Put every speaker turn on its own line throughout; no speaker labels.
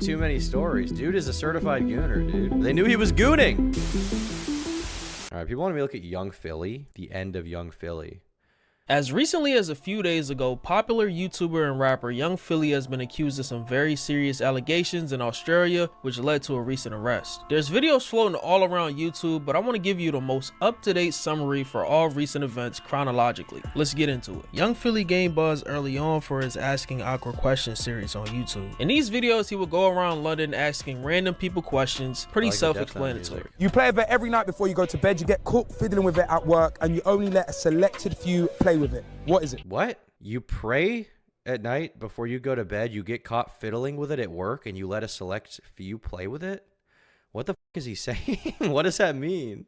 too many stories. Dude is a certified gooner, dude. They knew he was gooning. All right, people want me to look at Young Philly, the end of Young Philly.
As recently as a few days ago, popular YouTuber and rapper Young Philly has been accused of some very serious allegations in Australia, which led to a recent arrest. There's videos floating all around YouTube, but I want to give you the most up-to-date summary for all recent events chronologically. Let's get into it. Young Philly gained buzz early on for his Asking Awkward Questions series on YouTube. In these videos, he would go around London asking random people questions, pretty self-explanatory.
You play with it every night before you go to bed, you get caught fiddling with it at work, and you only let a selected few play with it. What is it?
What? You pray at night before you go to bed, you get caught fiddling with it at work, and you let a select few play with it? What the fuck is he saying? What does that mean?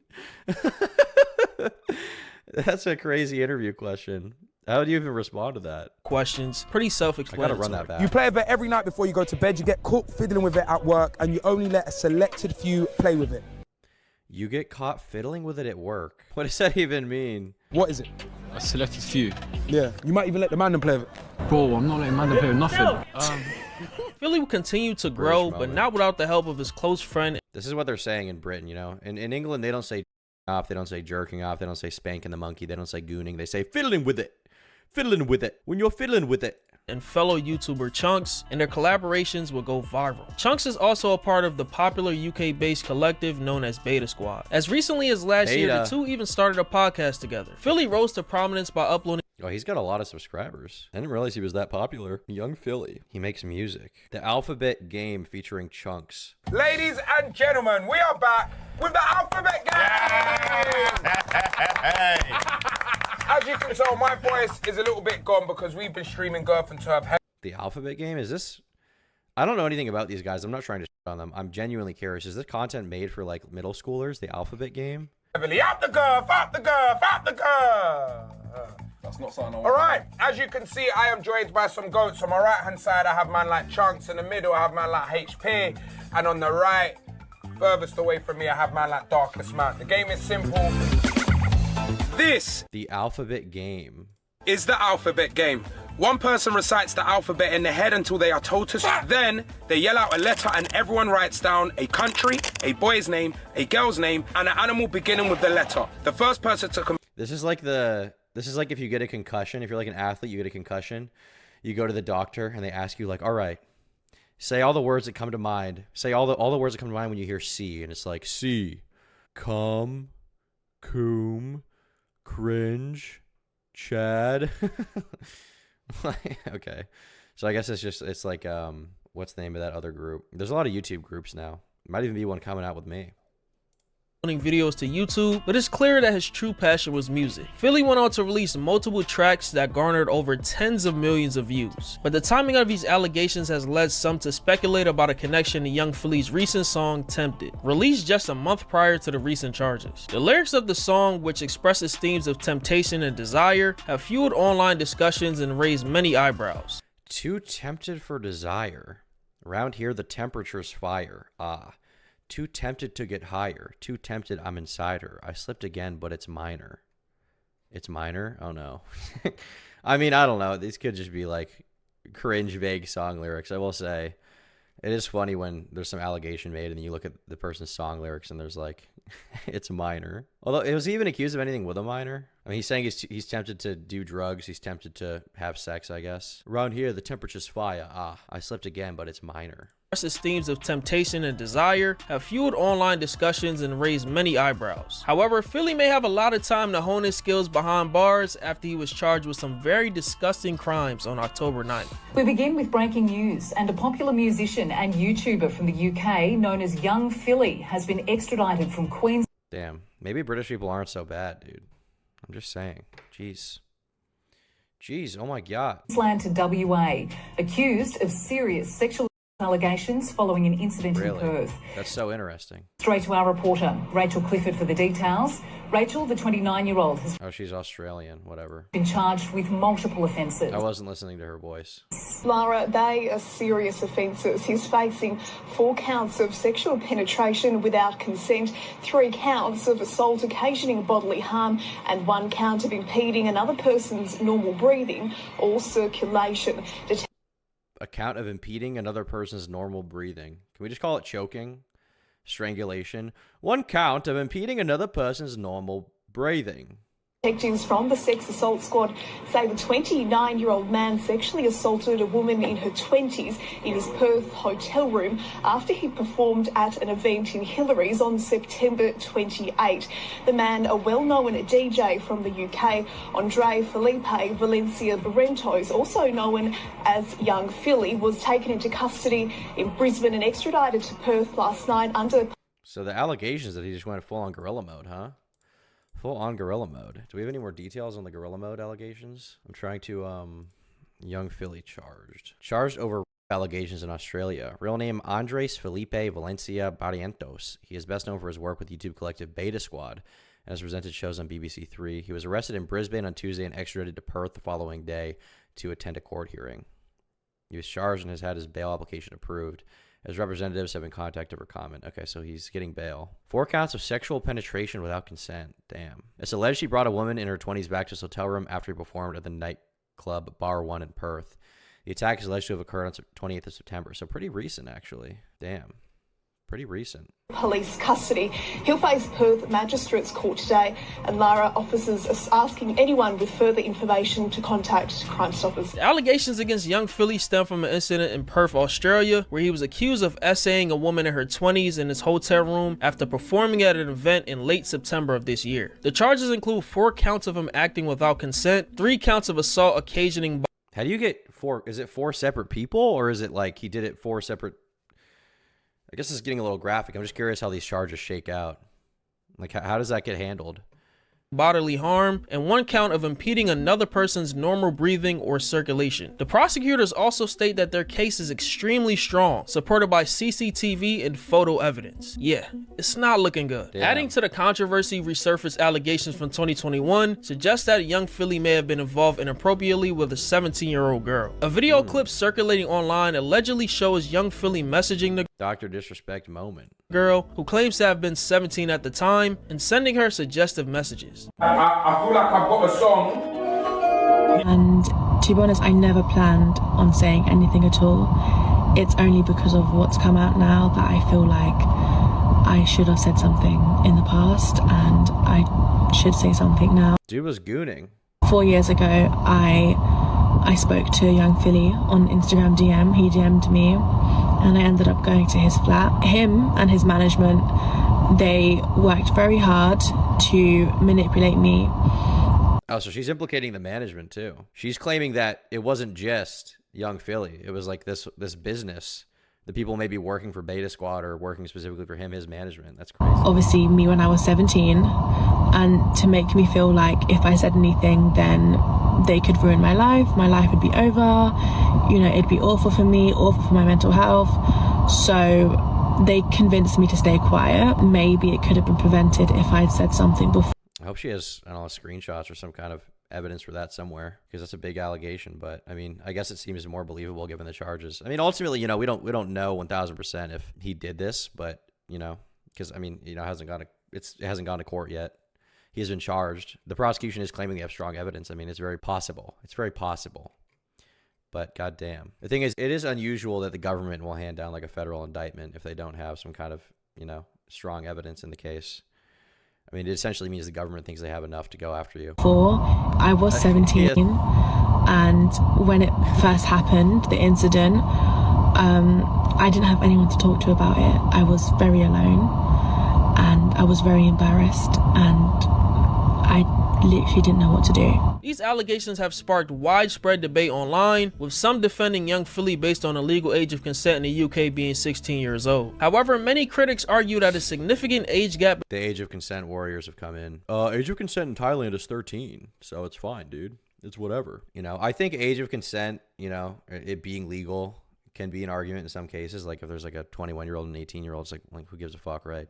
That's a crazy interview question. How would you even respond to that?
Questions, pretty self-explanatory.
I gotta run that back.
You play with it every night before you go to bed, you get caught fiddling with it at work, and you only let a selected few play with it.
You get caught fiddling with it at work. What does that even mean?
What is it?
A selected few.
Yeah, you might even let the man play with it.
Bro, I'm not letting man play with nothing.
Philly will continue to grow, but not without the help of his close friend.
This is what they're saying in Britain, you know? In England, they don't say off, they don't say jerking off, they don't say spanking the monkey, they don't say gooning, they say fiddling with it. Fiddling with it. When you're fiddling with it.
And fellow YouTuber Chunks, and their collaborations will go viral. Chunks is also a part of the popular UK-based collective known as Beta Squad. As recently as last year, the two even started a podcast together. Philly rose to prominence by uploading.
Oh, he's got a lot of subscribers. I didn't realize he was that popular. Young Philly. He makes music. The Alphabet Game featuring Chunks.
Ladies and gentlemen, we are back with the Alphabet Game! As you can tell, my voice is a little bit gone because we've been streaming Girth and Turf.
The Alphabet Game? Is this... I don't know anything about these guys. I'm not trying to shit on them. I'm genuinely curious. Is this content made for, like, middle schoolers? The Alphabet Game?
Heavily up the Girth, up the Girth, up the Girth!
That's not something I want.
All right, as you can see, I am joined by some goats. On my right-hand side, I have man like Chunks. In the middle, I have man like HP. And on the right, furthest away from me, I have man like Darkest Man. The game is simple. This
The Alphabet Game
is the Alphabet Game. One person recites the alphabet in their head until they are told to stop. Then they yell out a letter and everyone writes down a country, a boy's name, a girl's name, and an animal beginning with the letter. The first person to
This is like if you get a concussion. If you're like an athlete, you get a concussion. You go to the doctor and they ask you like, all right, say all the words that come to mind. Say all the words that come to mind when you hear C. And it's like C, cum, coom, cringe, Chad. Okay. So I guess it's like, what's the name of that other group? There's a lot of YouTube groups now. Might even be one coming out with me.
Videos to YouTube, but it's clear that his true passion was music. Philly went on to release multiple tracks that garnered over tens of millions of views, but the timing of these allegations has led some to speculate about a connection to Young Philly's recent song Tempted, released just a month prior to the recent charges. The lyrics of the song, which expresses themes of temptation and desire, have fueled online discussions and raised many eyebrows.
Too tempted for desire. Around here the temperature's fire. Ah. Too tempted to get higher. Too tempted I'm inside her. I slipped again, but it's minor. It's minor? Oh no. I mean, I don't know. These could just be like cringe, vague song lyrics. I will say it is funny when there's some allegation made and you look at the person's song lyrics and there's like, it's minor. Although, was he even accused of anything with a minor? I mean, he's saying he's tempted to do drugs. He's tempted to have sex, I guess. Around here, the temperature's fire. Ah, I slipped again, but it's minor.
His themes of temptation and desire have fueled online discussions and raised many eyebrows. However, Philly may have a lot of time to hone his skills behind bars after he was charged with some very disgusting crimes on October 9th.
We begin with breaking news, and a popular musician and YouTuber from the UK known as Young Philly has been extradited from Queensland.
Damn, maybe British people aren't so bad, dude. I'm just saying. Jeez, oh my God.
To WA, accused of serious sexual allegations following an incident in Perth.
That's so interesting.
Straight to our reporter, Rachel Clifford, for the details. Rachel, the 29-year-old, has
she's Australian, whatever.
Been charged with multiple offences.
I wasn't listening to her voice.
Lara, they are serious offences. He's facing 4 counts of sexual penetration without consent, 3 counts of assault occasioning bodily harm, and 1 count of impeding another person's normal breathing or circulation.
A count of impeding another person's normal breathing. Can we just call it choking? Strangulation. 1 count of impeding another person's normal breathing.
Detectives from the Sex Assault Squad say the 29-year-old man sexually assaulted a woman in her 20s in his Perth hotel room after he performed at an event in Hillary's on September 28. The man, a well-known DJ from the UK, Andre Felipe Valencia Barrentos, also known as Young Philly, was taken into custody in Brisbane and extradited to Perth last night under...
So the allegations that he just went full on gorilla mode, huh? Full on gorilla mode. Do we have any more details on the gorilla mode allegations? I'm trying to, Young Philly charged over allegations in Australia. Real name Andres Felipe Valencia Barrientos. He is best known for his work with YouTube collective Beta Squad and has presented shows on BBC Three. He was arrested in Brisbane on Tuesday and extradited to Perth the following day to attend a court hearing. He was charged and has had his bail application approved. His representatives have been contacted for comment. Okay, so he's getting bail. 4 counts of sexual penetration without consent. Damn. It's alleged he brought a woman in her 20s back to his hotel room after he performed at the nightclub Bar 1 in Perth. The attack is alleged to have occurred on 28th of September, so pretty recent, actually. Damn. Pretty recent.
Police custody. He'll face Perth Magistrates Court today, and Lara officers are asking anyone with further information to contact Crime Stoppers.
The allegations against Young Philly stem from an incident in Perth, Australia, where he was accused of essaying a woman in her 20s in his hotel room after performing at an event in late September of this year. The charges include 4 counts of him acting without consent, 3 counts of assault occasioning...
How do you get 4? Is it 4 separate people, or is it like he did it 4 separate... I guess it's getting a little graphic. I'm just curious how these charges shake out. Like, how does that get handled?
Bodily harm, and 1 count of impeding another person's normal breathing or circulation. The prosecutors also state that their case is extremely strong, supported by CCTV and photo evidence. Yeah, it's not looking good.
Damn.
Adding to the controversy, resurfaced allegations from 2021 suggest that Young Philly may have been involved inappropriately with a 17-year-old girl. A video clip circulating online allegedly shows Young Philly messaging the
Dr. Disrespect moment.
girl, who claims to have been 17 at the time, and sending her suggestive messages.
I feel like I've got a song.
And to be honest, I never planned on saying anything at all. It's only because of what's come out now that I feel like I should have said something in the past, and I should say something now.
Dude was gooning.
4 years ago, I spoke to Young Philly on Instagram DM. He DM'd me, and I ended up going to his flat. Him and his management, they worked very hard to manipulate me.
Oh, so she's implicating the management too. She's claiming that it wasn't just Young Philly. It was like this business. The people maybe working for Beta Squad or working specifically for him, his management. That's crazy.
Obviously, me when I was 17, and to make me feel like if I said anything, then they could ruin my life would be over, you know, it'd be awful for me, awful for my mental health. So they convinced me to stay quiet. Maybe it could have been prevented if I'd said something before.
I hope she has, I don't know, screenshots or some kind of evidence for that somewhere, because that's a big allegation. But I mean, I guess it seems more believable given the charges. I mean, ultimately, you know, we don't know 1000% if he did this, but you know, because I mean, you know, it hasn't gone to court yet. He has been charged. The prosecution is claiming they have strong evidence. I mean, it's very possible. It's very possible. But goddamn, the thing is, it is unusual that the government will hand down like a federal indictment if they don't have some kind of, you know, strong evidence in the case. I mean, it essentially means the government thinks they have enough to go after you.
I was 17, and when it first happened, the incident, I didn't have anyone to talk to about it. I was very alone, and I was very embarrassed, and I literally didn't know what to do.
These allegations have sparked widespread debate online, with some defending Young Philly based on the legal age of consent in the UK being 16 years old. However, many critics argue that a significant age gap...
The age of consent warriors have come in. Age of consent in Thailand is 13, so it's fine, dude. It's whatever. You know, I think age of consent, you know, it being legal can be an argument in some cases. Like if there's like a 21-year-old and an 18-year-old, it's like who gives a fuck, right?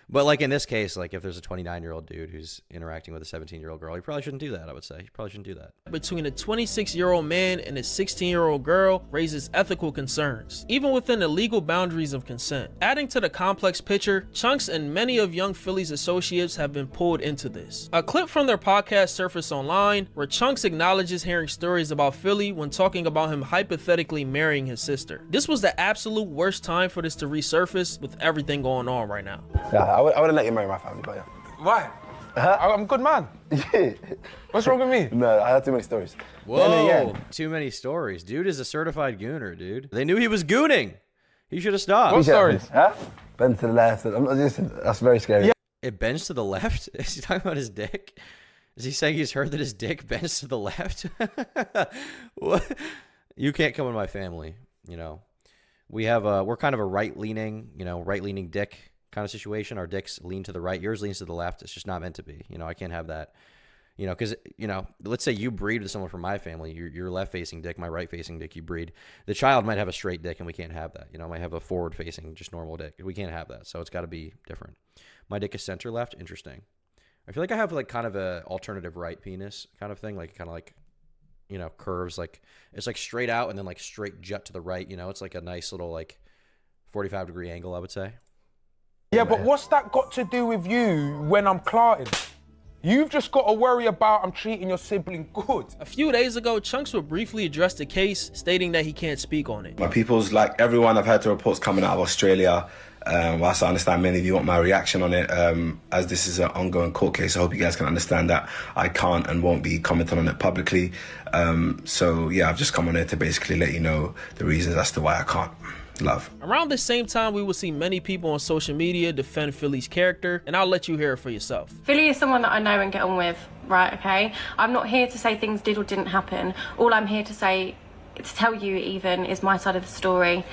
But like in this case, like if there's a 29-year-old dude who's interacting with a 17-year-old girl, he probably shouldn't do that. I would say he probably shouldn't do that.
Between a 26-year-old man and a 16-year-old girl raises ethical concerns, even within the legal boundaries of consent. Adding to the complex picture, Chunks and many of Young Philly's associates have been pulled into this. A clip from their podcast surfaced online where Chunks acknowledges hearing stories about Philly when talking about him hypothetically marrying his sister. This was the absolute worst time for this to resurface with everything going on right now.
Yeah, I would have let you marry my family, but yeah.
Why? I'm a good man. What's wrong with me?
No, I had too many stories.
Whoa, too many stories. Dude is a certified gooner, dude. They knew he was gooning. He should have stopped.
What stories?
Huh? Bend to the left. Listen, that's very scary.
Yeah.
It bends to the left? Is he talking about his dick? Is he saying he's heard that his dick bends to the left? What? You can't come in my family, you know. We're kind of a right-leaning dick kind of situation. Our dicks lean to the right, yours leans to the left. It's just not meant to be. You know, I can't have that. You know, because, you know, let's say you breed with someone from my family, your left-facing dick, my right-facing dick, you breed. The child might have a straight dick, and we can't have that. You know, might have a forward-facing, just normal dick. We can't have that, so it's got to be different. My dick is center-left. Interesting. I feel like I have, like, kind of a alternative right penis kind of thing, like, kind of like, you know, curves. Like, it's, like, straight out and then, like, straight jut to the right. You know, it's, like, a nice little, like, 45-degree angle, I would say.
Yeah, but what's that got to do with you when I'm clarting? You've just got to worry about I'm treating your sibling good.
A few days ago, Chunks would briefly address the case, stating that he can't speak on it.
My people's, like everyone, I've heard the reports coming out of Australia. Whilst I understand many of you want my reaction on it, as this is an ongoing court case, I hope you guys can understand that I can't and won't be commenting on it publicly. So yeah, I've just come on here to basically let you know the reasons as to why I can't. Love.
Around the same time, we will see many people on social media defend Philly's character, and I'll let you hear it for yourself.
Philly is someone that I know and get on with, right, okay? I'm not here to say things did or didn't happen. All I'm here to say, to tell you even, is my side of the story.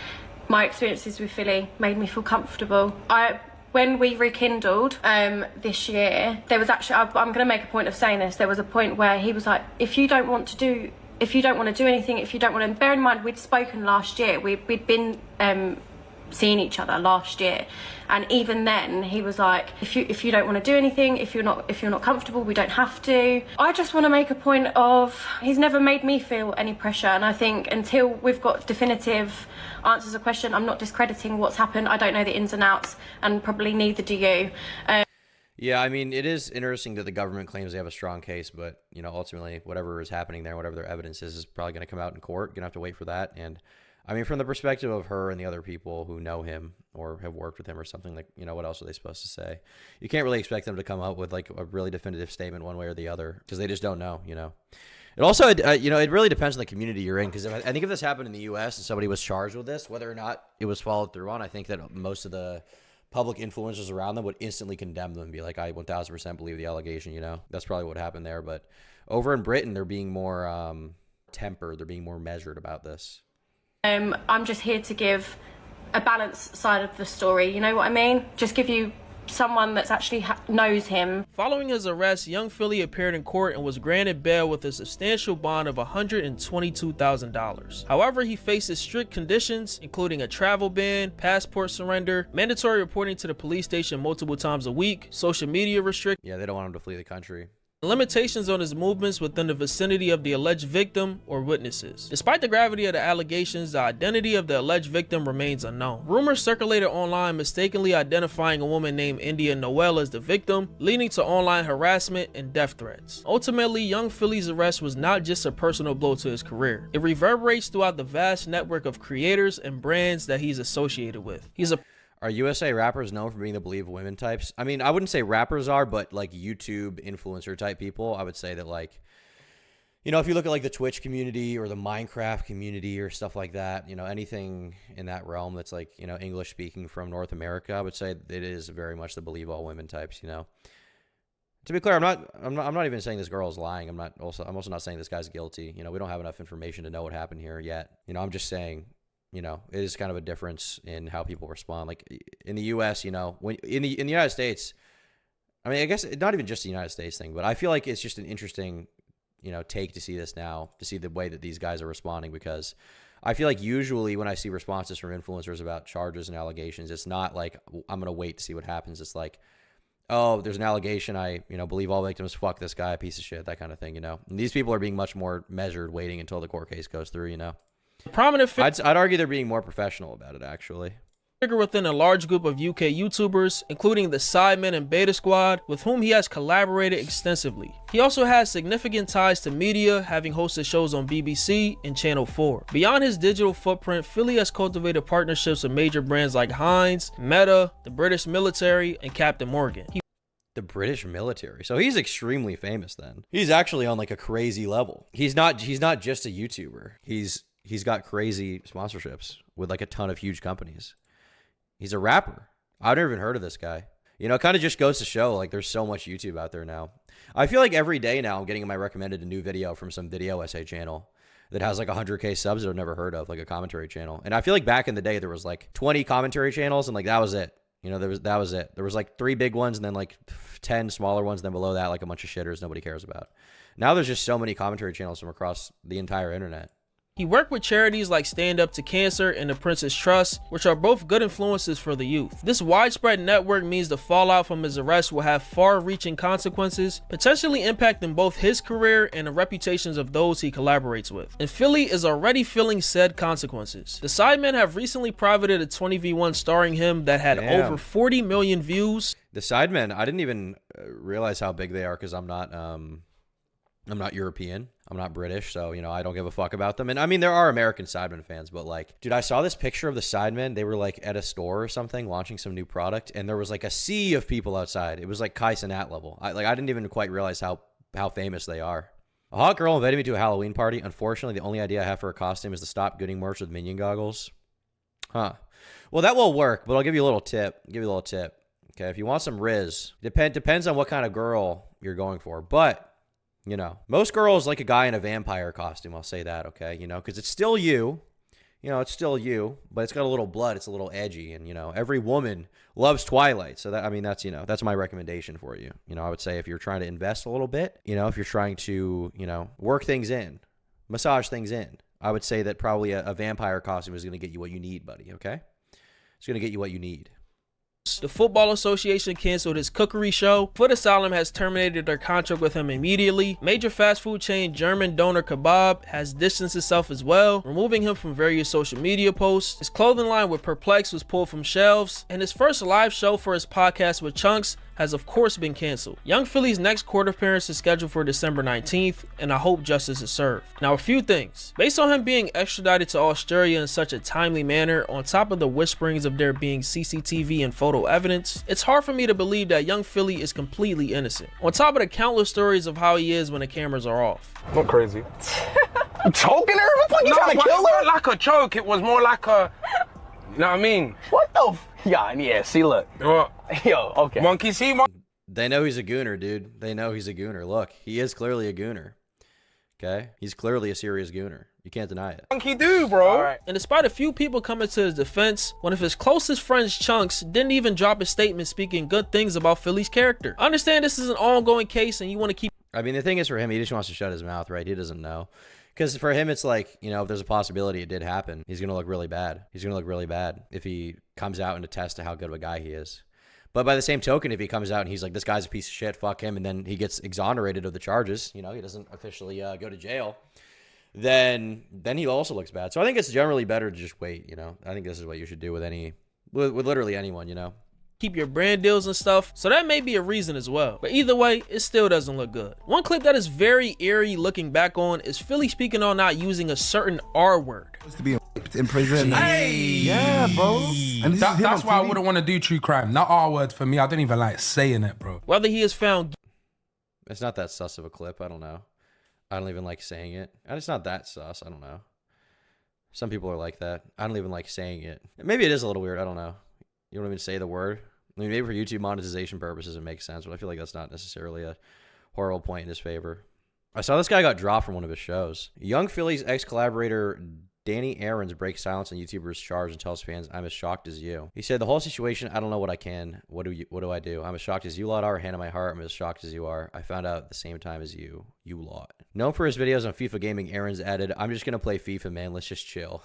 My experiences with Philly made me feel comfortable. When we rekindled this year, there was actually, I'm going to make a point of saying this, there was a point where he was like, if you don't want to do anything, if you don't want to, bear in mind, we'd spoken last year, we'd been seeing each other last year, and even then he was like, if you don't want to do anything, if you're not comfortable, we don't have to. I just want to make a point of, he's never made me feel any pressure, and I think until we've got definitive answers to the question, I'm not discrediting what's happened. I don't know the ins and outs, and probably neither do you.
Yeah, I mean, it is interesting that the government claims they have a strong case, but, you know, ultimately, whatever is happening there, whatever their evidence is probably going to come out in court. You're going to have to wait for that. And, I mean, from the perspective of her and the other people who know him or have worked with him or something, like, you know, what else are they supposed to say? You can't really expect them to come up with, like, a really definitive statement one way or the other because they just don't know, you know. It also, you know, it really depends on the community you're in, because I think if this happened in the U.S. and somebody was charged with this, whether or not it was followed through on, I think that most of the public influencers around them would instantly condemn them and be like, I 1000% believe the allegation, you know? That's probably what happened there. But over in Britain, they're being more tempered. They're being more measured about this.
I'm just here to give a balanced side of the story, you know what I mean? Just give you someone that's actually knows him.
Following his arrest, Young Philly appeared in court and was granted bail with a substantial bond of $122,000. However, he faces strict conditions, including a travel ban, passport surrender, mandatory reporting to the police station multiple times a week, social media restrictions.
Yeah, they don't want him to flee the country.
Limitations on his movements within the vicinity of the alleged victim or witnesses. Despite the gravity of the allegations, the identity of the alleged victim remains unknown. Rumors circulated online mistakenly identifying a woman named India Noel as the victim, leading to online harassment and death threats. Ultimately, Young Philly's arrest was not just a personal blow to his career. It reverberates throughout the vast network of creators and brands that he's associated with.
Are USA rappers known for being the believe women types? I mean, I wouldn't say rappers are, but like YouTube influencer type people, I would say that, like, you know, if you look at like the Twitch community or the Minecraft community or stuff like that, you know, anything in that realm that's like, you know, English speaking from North America, I would say it is very much the believe all women types, you know. To be clear, I'm not even saying this girl is lying. I'm also not saying this guy's guilty. You know, we don't have enough information to know what happened here yet. You know, I'm just saying, you know, it is kind of a difference in how people respond. Like in the U.S., you know, when in the United States, I mean, I guess not even just the United States thing, but I feel like it's just an interesting, you know, take to see this now, to see the way that these guys are responding, because I feel like usually when I see responses from influencers about charges and allegations, it's not like I'm going to wait to see what happens. It's like, oh, there's an allegation. I, believe all victims. Fuck this guy, a piece of shit, that kind of thing, And these people are being much more measured, waiting until the court case goes through,
Prominent
I'd argue they're being more professional about it, actually.
Figure within a large group of UK YouTubers, including the Sidemen and Beta Squad, with whom he has collaborated extensively. He also has significant ties to media, having hosted shows on BBC and Channel 4. Beyond his digital footprint, Philly has cultivated partnerships with major brands like Heinz, Meta, the British military, and Captain Morgan.
The British military. So he's extremely famous then. He's actually on like a crazy level. He's not just a YouTuber. He's got crazy sponsorships with like a ton of huge companies. He's a rapper. I've never even heard of this guy. It kind of just goes to show, like, there's so much YouTube out there now. I feel like every day now I'm getting my recommended a new video from some video essay channel that has like 100K subs that I've never heard of, like a commentary channel. And I feel like back in the day there was like 20 commentary channels and like that was it. That was it. There was like 3 big ones and then like 10 smaller ones. And then below that, like a bunch of shitters nobody cares about. Now there's just so many commentary channels from across the entire internet.
He worked with charities like Stand Up to Cancer and the Princess Trust, which are both good influences for the youth. This widespread network means the fallout from his arrest will have far-reaching consequences, potentially impacting both his career and the reputations of those he collaborates with. And Philly is already feeling said consequences. The Sidemen have recently privated a 20v1 starring him that had over 40 million views.
The Sidemen, I didn't even realize how big they are because I'm not European. I'm not British, so, I don't give a fuck about them. And I mean, there are American Sidemen fans, but like, dude, I saw this picture of the Sidemen. They were like at a store or something launching some new product, and there was like a sea of people outside. It was like Kai Cenat level. I didn't even quite realize how famous they are. A hot girl invited me to a Halloween party. Unfortunately, the only idea I have for a costume is the Stop Gooding merch with Minion goggles. Huh. Well, that will work, but I'll give you a little tip. Okay, if you want some Riz, depends on what kind of girl you're going for, but most girls like a guy in a vampire costume. I'll say that, okay? Because it's still you. It's still you, but it's got a little blood. It's a little edgy, and every woman loves Twilight. So that's my recommendation for you. I would say if you're trying to invest a little bit, if you're trying to, work things in, massage things in, I would say that probably a vampire costume is going to get you what you need, buddy. Okay, it's going to get you what you need.
The Football Association canceled his cookery show. Foot Asylum has terminated their contract with him immediately. Major fast food chain German Doner Kebab has distanced itself as well, removing him from various social media posts. His clothing line with Perplex was pulled from shelves, and his first live show for his podcast with Chunks has of course been canceled. Young Philly's next court appearance is scheduled for December 19th, and I hope justice is served. Now, a few things. Based on him being extradited to Australia in such a timely manner, on top of the whisperings of there being CCTV and photo evidence, it's hard for me to believe that Young Philly is completely innocent. On top of the countless stories of how he is when the cameras are off.
Not crazy.
You choking her? What the fuck, you trying to kill her?
It wasn't like a choke, it was more like a... You know what I mean?
What the Yeah, see, look.
What?
Yo, okay.
Monkey see,
They know he's a gooner, dude. They know he's a gooner. Look, he is clearly a gooner. Okay? He's clearly a serious gooner. You can't deny it.
Monkey do, bro.
All right. And despite a few people coming to his defense, one of his closest friends, Chunks, didn't even drop a statement speaking good things about Philly's character. I understand this is an ongoing case and you want to keep...
I mean, the thing is for him, he just wants to shut his mouth, right? He doesn't know. Because for him, it's like, if there's a possibility it did happen, he's going to look really bad. He's going to look really bad if he comes out and attests to how good of a guy he is. But by the same token, if he comes out and he's like, this guy's a piece of shit, fuck him, and then he gets exonerated of the charges, he doesn't officially go to jail, then he also looks bad. So I think it's generally better to just wait, I think this is what you should do with literally anyone,
keep your brand deals and stuff, so that may be a reason as well. But either way, it still doesn't look good. One clip that is very eerie looking back on is Philly speaking on not using a certain R word.
To be in prison.
Hey!
Yeah, bro. And
that's why I wouldn't want to do true crime. That R word for me, I don't even like saying it, bro.
Whether he is found...
It's not that sus of a clip, I don't know. I don't even like saying it. It's not that sus, I don't know. Some people are like that. I don't even like saying it. Maybe it is a little weird, I don't know. You don't even say the word. I mean, maybe for YouTube monetization purposes it makes sense, but I feel like that's not necessarily a horrible point in his favor. I saw this guy got dropped from one of his shows. Young Philly's ex-collaborator Danny Aarons breaks silence on YouTuber's charge and tells fans, "I'm as shocked as you." He said, "The whole situation, I don't know what I can. What do I do? I'm as shocked as you lot are. Hand on my heart, I'm as shocked as you are. I found out at the same time as you lot." Known for his videos on FIFA gaming, Aaron's added, I'm just going to play FIFA, man. Let's just chill.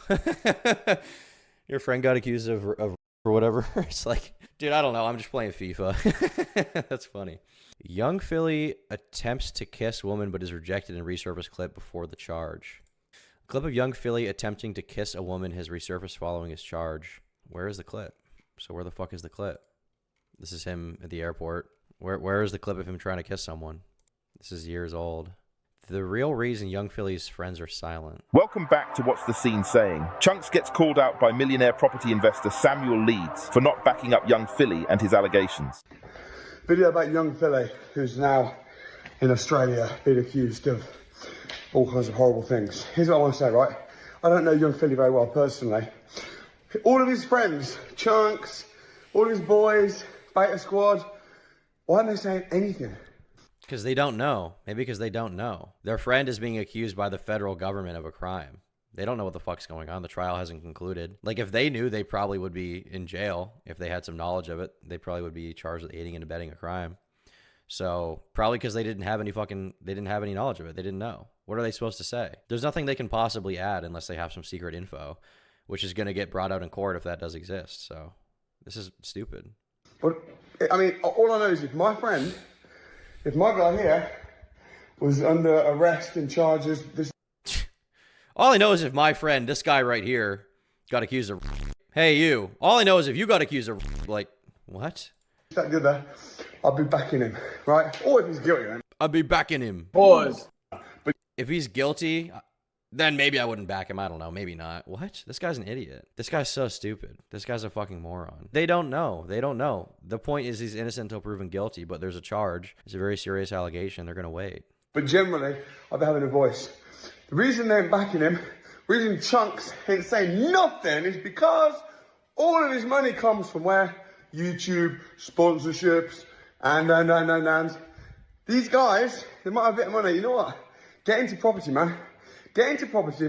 Your friend got accused of or whatever. It's like, dude, I don't know. I'm just playing FIFA. That's funny. Young Philly attempts to kiss woman but is rejected in resurfaced clip before the charge. A clip of Young Philly attempting to kiss a woman has resurfaced following his charge. Where is the clip? So where the fuck is the clip? This is him at the airport. Where is the clip of him trying to kiss someone? This is years old. The real reason Young Philly's friends are silent.
Welcome back to What's the Scene Saying. Chunks gets called out by millionaire property investor Samuel Leeds for not backing up Young Philly and his allegations.
Video about Young Philly, who's now in Australia being accused of all kinds of horrible things. Here's what I want to say, right? I don't know Young Philly very well personally. All of his friends, Chunks, all of his boys, Beta Squad, why aren't they saying anything?
Because they don't know. Maybe because they don't know. Their friend is being accused by the federal government of a crime. They don't know what the fuck's going on. The trial hasn't concluded. Like, if they knew, they probably would be in jail. If they had some knowledge of it, they probably would be charged with aiding and abetting a crime. So, probably because they didn't have any knowledge of it. They didn't know. What are they supposed to say? There's nothing they can possibly add unless they have some secret info, which is going to get brought out in court if that does exist. So, this is stupid.
But, I mean, all I know is if my guy here was under arrest and charges, this.
All I know is if my friend, this guy right here, got accused of. Hey, you. All I know is if you got accused of. Like, what?
That the other, I'll be backing him, right? Or if he's guilty, then.
I'll be backing him.
Pause.
But if he's guilty, then maybe I wouldn't back him. I don't know. Maybe not. What? This guy's an idiot. This guy's so stupid. This guy's a fucking moron. They don't know. They don't know. The point is he's innocent until proven guilty, but there's a charge. It's a very serious allegation. They're going to wait.
But generally, I'll be having a voice. The reason they ain't backing him, the reason Chunks ain't saying nothing is because all of his money comes from where? YouTube, sponsorships, and. These guys, they might have a bit of money. You know what? Get into property, man. Get into property.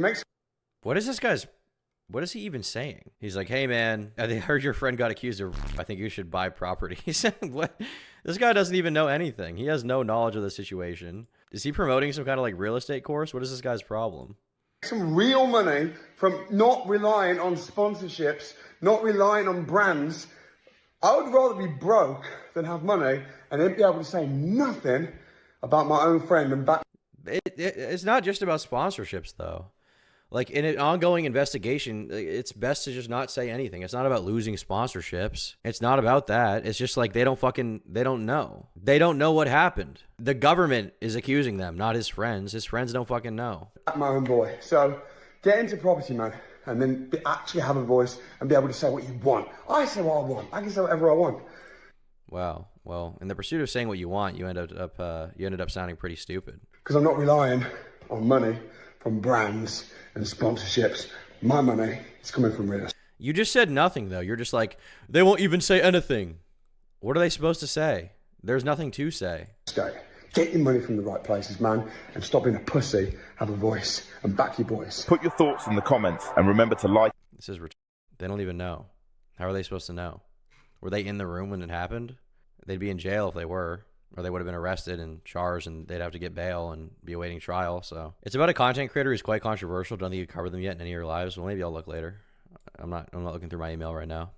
What is he even saying? He's like, hey, man, I heard your friend got accused of, I think you should buy property. He said, what? This guy doesn't even know anything. He has no knowledge of the situation. Is he promoting some kind of like real estate course? What is this guy's problem?
Some real money from not relying on sponsorships, not relying on brands. I would rather be broke than have money and then be able to say nothing about my own friend and back.
It's not just about sponsorships, though. Like, in an ongoing investigation, it's best to just not say anything. It's not about losing sponsorships. It's not about that. It's just like they don't know. They don't know what happened. The government is accusing them, not his friends. His friends don't fucking know.
My own boy. So get into property, man, and then actually have a voice and be able to say what you want. I say what I want. I can say whatever I want.
Wow. Well, in the pursuit of saying what you want, you ended up sounding pretty stupid.
Because I'm not relying on money from brands and sponsorships. My money is coming from real estate.
You just said nothing, though. You're just like, they won't even say anything. What are they supposed to say? There's nothing to say.
Get your money from the right places, man, and stop being a pussy, have a voice, and back your boys.
Put your thoughts in the comments, and remember to like.
This is they don't even know. How are they supposed to know? Were they in the room when it happened? They'd be in jail if they were. Or they would have been arrested and charged, and they'd have to get bail and be awaiting trial. So it's about a content creator who's quite controversial. Don't think you've covered them yet in any of your lives. Well, maybe I'll look later. I'm not looking through my email right now.